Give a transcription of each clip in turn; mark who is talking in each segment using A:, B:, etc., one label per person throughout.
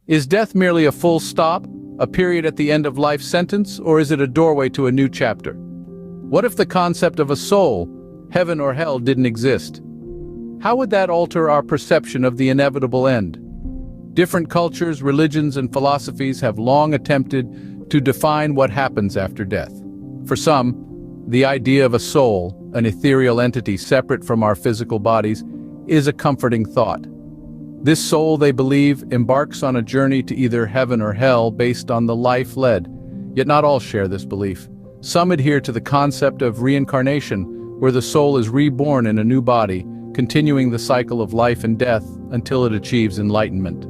A: Is death merely a full stop, a period at the end of life's sentence, or is it a doorway to a new chapter? What if the concept of a soul, heaven or hell, didn't exist? How would that alter our perception of the inevitable end? Different cultures, religions, and philosophies have long attempted to define what happens after death. For some, the idea of a soul, an ethereal entity separate from our physical bodies, is a comforting thought. This soul, they believe, embarks on a journey to either heaven or hell based on the life led. Yet not all share this belief. Some adhere to the concept of reincarnation, where the soul is reborn in a new body, continuing the cycle of life and death until it achieves enlightenment.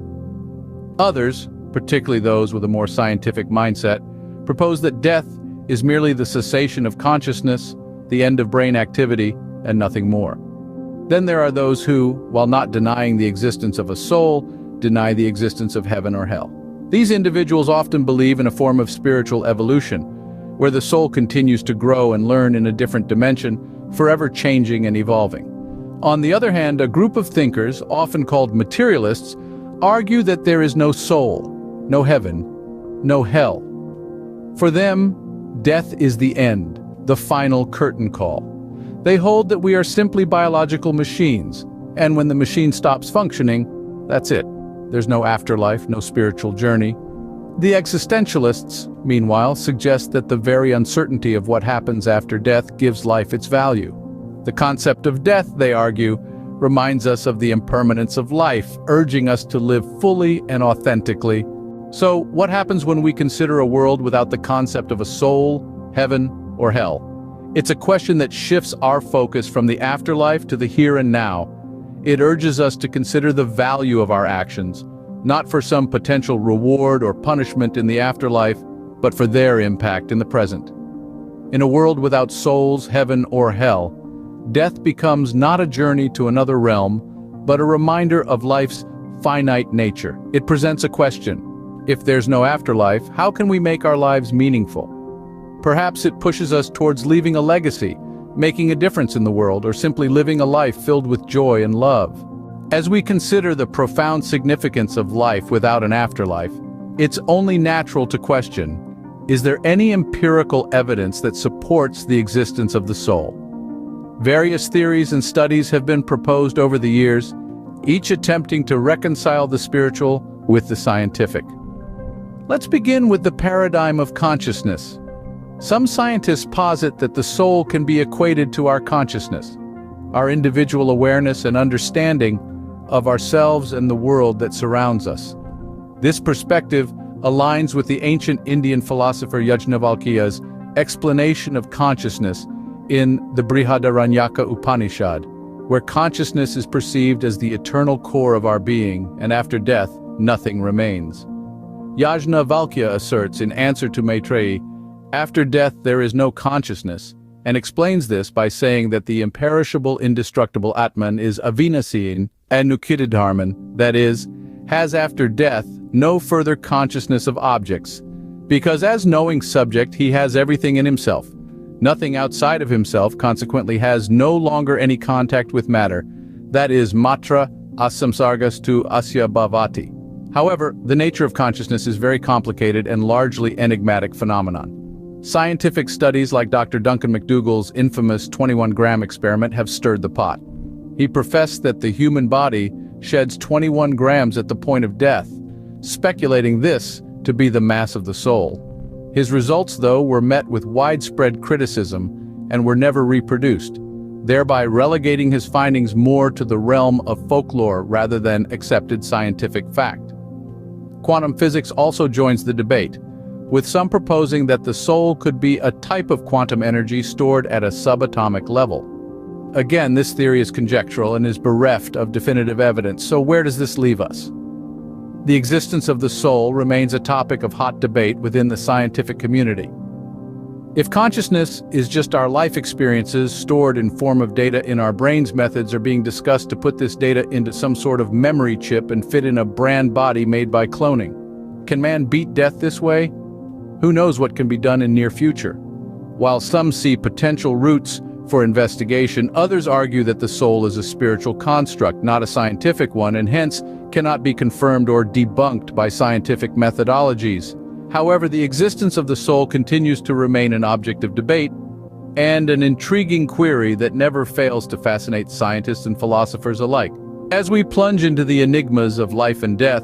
A: Others, particularly those with a more scientific mindset, propose that death is merely the cessation of consciousness, the end of brain activity, and nothing more. Then there are those who, while not denying the existence of a soul, deny the existence of heaven or hell. These individuals often believe in a form of spiritual evolution, where the soul continues to grow and learn in a different dimension, forever changing and evolving. On the other hand, a group of thinkers, often called materialists, argue that there is no soul, no heaven, no hell. For them, death is the end, the final curtain call. They hold that we are simply biological machines, and when the machine stops functioning, that's it. There's no afterlife, no spiritual journey. The existentialists, meanwhile, suggest that the very uncertainty of what happens after death gives life its value. The concept of death, they argue, reminds us of the impermanence of life, urging us to live fully and authentically. So, what happens when we consider a world without the concept of a soul, heaven, or hell? It's a question that shifts our focus from the afterlife to the here and now. It urges us to consider the value of our actions, not for some potential reward or punishment in the afterlife, but for their impact in the present. In a world without souls, heaven, or hell, death becomes not a journey to another realm, but a reminder of life's finite nature. It presents a question. If there's no afterlife, how can we make our lives meaningful? Perhaps it pushes us towards leaving a legacy, making a difference in the world, or simply living a life filled with joy and love. As we consider the profound significance of life without an afterlife, it's only natural to question, is there any empirical evidence that supports the existence of the soul? Various theories and studies have been proposed over the years, each attempting to reconcile the spiritual with the scientific. Let's begin with the paradigm of consciousness. Some scientists posit that the soul can be equated to our consciousness, our individual awareness and understanding of ourselves and the world that surrounds us. This perspective aligns with the ancient Indian philosopher Yajnavalakiya's explanation of consciousness in the Brihadaranyaka Upanishad, where consciousness is perceived as the eternal core of our being, and after death, nothing remains. Yajnavalakaya asserts in answer to Maitreyi, after death there is no consciousness, and explains this by saying that the imperishable, indestructible Atman is avinnas'in, anucchittidharman, that is, has after death no further consciousness of objects, because as knowing subject he has everything in himself. Nothing outside of himself consequently has no longer any contact with matter, that is matrasamsargas to asya bhavati. However, the nature of consciousness is very complicated and largely enigmatic phenomenon. Scientific studies like Dr. Duncan McDougall's infamous 21-gram experiment have stirred the pot. He professed that the human body sheds 21 grams at the point of death, speculating this to be the mass of the soul. His results, though, were met with widespread criticism and were never reproduced, thereby relegating his findings more to the realm of folklore rather than accepted scientific fact. Quantum physics also joins the debate, with some proposing that the soul could be a type of quantum energy stored at a subatomic level. Again, this theory is conjectural and is bereft of definitive evidence, so where does this leave us? The existence of the soul remains a topic of hot debate within the scientific community. If consciousness is just our life experiences stored in form of data in our brains, methods are being discussed to put this data into some sort of memory chip and fit in a brand body made by cloning. Can man beat death this way? Who knows what can be done in near future? While some see potential routes for investigation. Others argue that the soul is a spiritual construct, not a scientific one, and hence cannot be confirmed or debunked by scientific methodologies. However, the existence of the soul continues to remain an object of debate and an intriguing query that never fails to fascinate scientists and philosophers alike. As we plunge into the enigmas of life and death,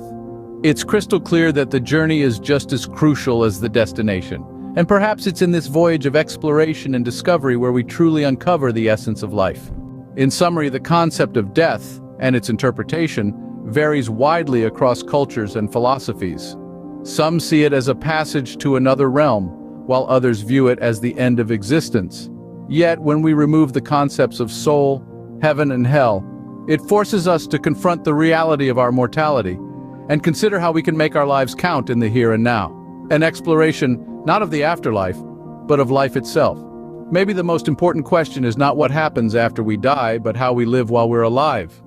A: it's crystal clear that the journey is just as crucial as the destination. And perhaps it's in this voyage of exploration and discovery where we truly uncover the essence of life. In summary, the concept of death and its interpretation varies widely across cultures and philosophies. Some see it as a passage to another realm, while others view it as the end of existence. Yet, when we remove the concepts of soul, heaven, and hell, it forces us to confront the reality of our mortality and consider how we can make our lives count in the here and now. An exploration not of the afterlife, but of life itself. Maybe the most important question is not what happens after we die, but how we live while we're alive.